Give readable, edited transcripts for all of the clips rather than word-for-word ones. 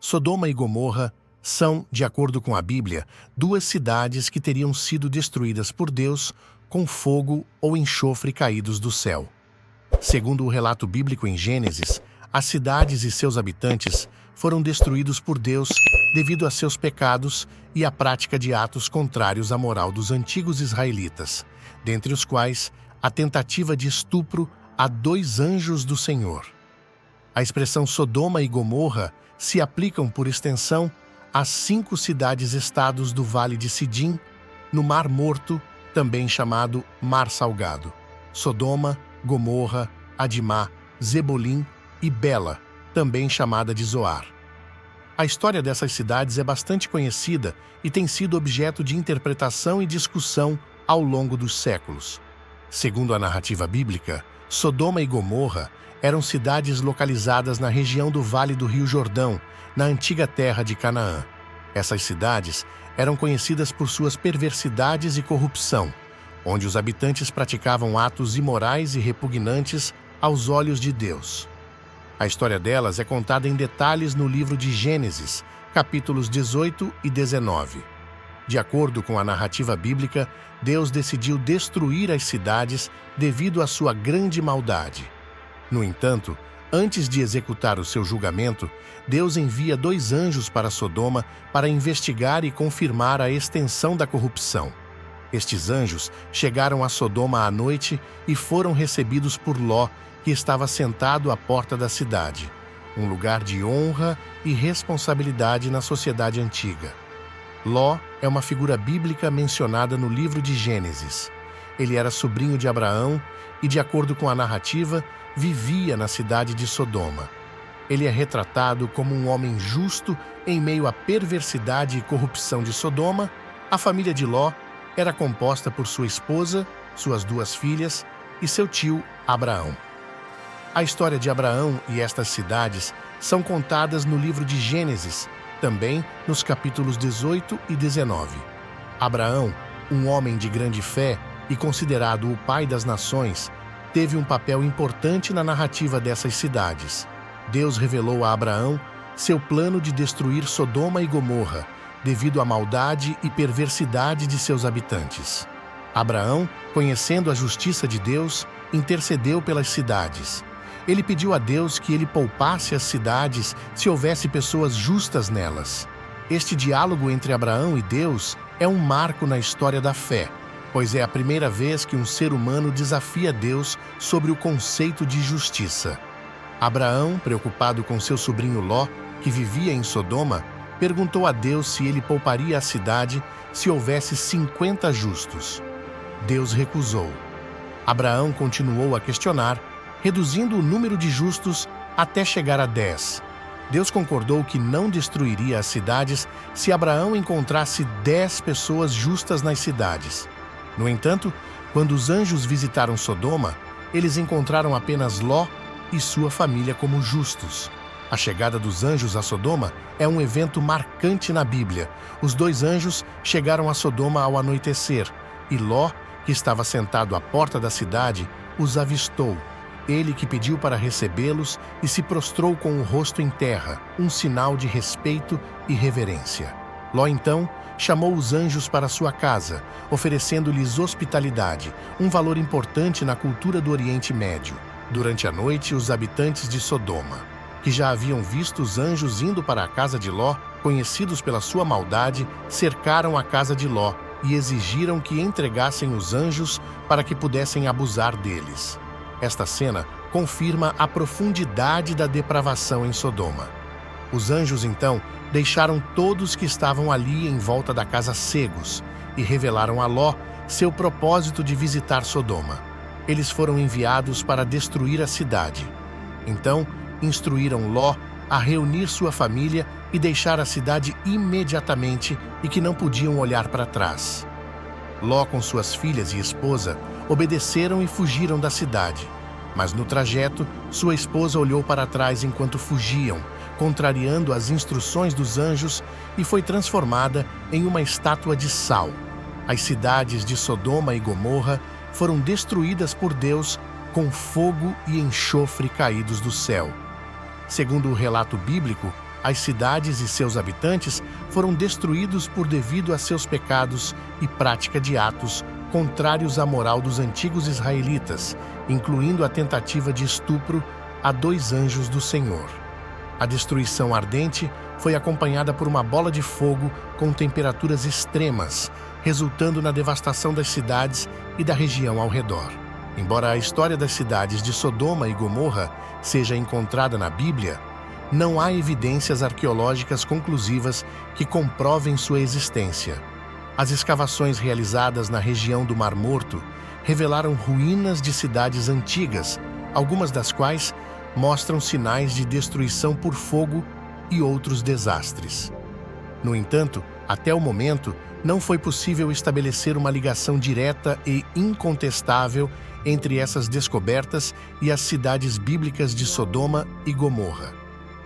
Sodoma e Gomorra são, de acordo com a Bíblia, duas cidades que teriam sido destruídas por Deus com fogo ou enxofre caídos do céu. Segundo o relato bíblico em Gênesis, as cidades e seus habitantes foram destruídos por Deus devido a seus pecados e à prática de atos contrários à moral dos antigos israelitas, dentre os quais a tentativa de estupro a 2 anjos do Senhor. A expressão Sodoma e Gomorra se aplicam, por extensão, às 5 cidades-estados do Vale de Sidim, no Mar Morto, também chamado Mar Salgado: Sodoma, Gomorra, Adimá, Zebolim e Bela, também chamada de Zoar. A história dessas cidades é bastante conhecida e tem sido objeto de interpretação e discussão ao longo dos séculos. Segundo a narrativa bíblica, Sodoma e Gomorra eram cidades localizadas na região do Vale do Rio Jordão, na antiga terra de Canaã. Essas cidades eram conhecidas por suas perversidades e corrupção, onde os habitantes praticavam atos imorais e repugnantes aos olhos de Deus. A história delas é contada em detalhes no livro de Gênesis, capítulos 18 e 19. De acordo com a narrativa bíblica, Deus decidiu destruir as cidades devido à sua grande maldade. No entanto, antes de executar o seu julgamento, Deus envia 2 anjos para Sodoma para investigar e confirmar a extensão da corrupção. Estes anjos chegaram a Sodoma à noite e foram recebidos por Ló, que estava sentado à porta da cidade, um lugar de honra e responsabilidade na sociedade antiga. Ló é uma figura bíblica mencionada no livro de Gênesis. Ele era sobrinho de Abraão e, de acordo com a narrativa, vivia na cidade de Sodoma. Ele é retratado como um homem justo em meio à perversidade e corrupção de Sodoma. A família de Ló era composta por sua esposa, suas 2 filhas e seu tio Abraão. A história de Abraão e estas cidades são contadas no livro de Gênesis, também nos capítulos 18 e 19. Abraão, um homem de grande fé e considerado o pai das nações, teve um papel importante na narrativa dessas cidades. Deus revelou a Abraão seu plano de destruir Sodoma e Gomorra, devido à maldade e perversidade de seus habitantes. Abraão, conhecendo a justiça de Deus, intercedeu pelas cidades. Ele pediu a Deus que ele poupasse as cidades se houvesse pessoas justas nelas. Este diálogo entre Abraão e Deus é um marco na história da fé, pois é a primeira vez que um ser humano desafia Deus sobre o conceito de justiça. Abraão, preocupado com seu sobrinho Ló, que vivia em Sodoma, perguntou a Deus se ele pouparia a cidade se houvesse 50 justos. Deus recusou. Abraão continuou a questionar, reduzindo o número de justos até chegar a 10. Deus concordou que não destruiria as cidades se Abraão encontrasse 10 pessoas justas nas cidades. No entanto, quando os anjos visitaram Sodoma, eles encontraram apenas Ló e sua família como justos. A chegada dos anjos a Sodoma é um evento marcante na Bíblia. Os 2 anjos chegaram a Sodoma ao anoitecer, e Ló, que estava sentado à porta da cidade, os avistou. Ele que pediu para recebê-los e se prostrou com o rosto em terra, um sinal de respeito e reverência. Ló, então, chamou os anjos para sua casa, oferecendo-lhes hospitalidade, um valor importante na cultura do Oriente Médio. Durante a noite, os habitantes de Sodoma, que já haviam visto os anjos indo para a casa de Ló, conhecidos pela sua maldade, cercaram a casa de Ló e exigiram que entregassem os anjos para que pudessem abusar deles. Esta cena confirma a profundidade da depravação em Sodoma. Os anjos, então, deixaram todos que estavam ali em volta da casa cegos e revelaram a Ló seu propósito de visitar Sodoma. Eles foram enviados para destruir a cidade. Então, instruíram Ló a reunir sua família e deixar a cidade imediatamente e que não podiam olhar para trás. Ló, com suas filhas e esposa, obedeceram e fugiram da cidade. Mas no trajeto, sua esposa olhou para trás enquanto fugiam, contrariando as instruções dos anjos, e foi transformada em uma estátua de sal. As cidades de Sodoma e Gomorra foram destruídas por Deus com fogo e enxofre caídos do céu. Segundo o relato bíblico, As cidades e seus habitantes foram destruídos devido a seus pecados e prática de atos contrários à moral dos antigos israelitas, incluindo a tentativa de estupro a 2 anjos do Senhor. A destruição ardente foi acompanhada por uma bola de fogo com temperaturas extremas, resultando na devastação das cidades e da região ao redor. Embora a história das cidades de Sodoma e Gomorra seja encontrada na Bíblia, não há evidências arqueológicas conclusivas que comprovem sua existência. As escavações realizadas na região do Mar Morto revelaram ruínas de cidades antigas, algumas das quais mostram sinais de destruição por fogo e outros desastres. No entanto, até o momento, não foi possível estabelecer uma ligação direta e incontestável entre essas descobertas e as cidades bíblicas de Sodoma e Gomorra.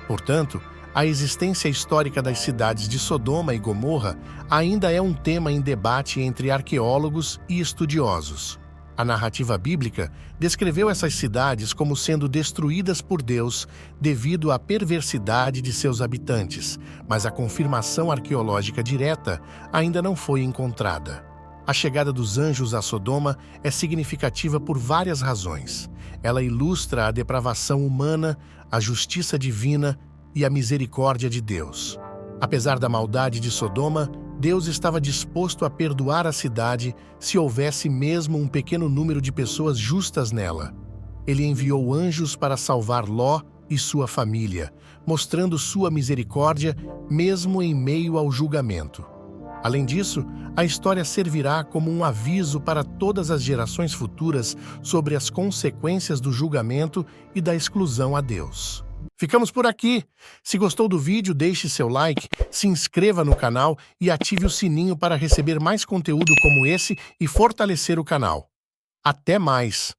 Portanto, a existência histórica das cidades de Sodoma e Gomorra ainda é um tema em debate entre arqueólogos e estudiosos. A narrativa bíblica descreveu essas cidades como sendo destruídas por Deus devido à perversidade de seus habitantes, mas a confirmação arqueológica direta ainda não foi encontrada. A chegada dos anjos a Sodoma é significativa por várias razões. Ela ilustra a depravação humana, a justiça divina e a misericórdia de Deus. Apesar da maldade de Sodoma, Deus estava disposto a perdoar a cidade se houvesse mesmo um pequeno número de pessoas justas nela. Ele enviou anjos para salvar Ló e sua família, mostrando sua misericórdia mesmo em meio ao julgamento. Além disso, a história servirá como um aviso para todas as gerações futuras sobre as consequências do julgamento e da exclusão a Deus. Ficamos por aqui. Se gostou do vídeo, deixe seu like, se inscreva no canal e ative o sininho para receber mais conteúdo como esse e fortalecer o canal. Até mais!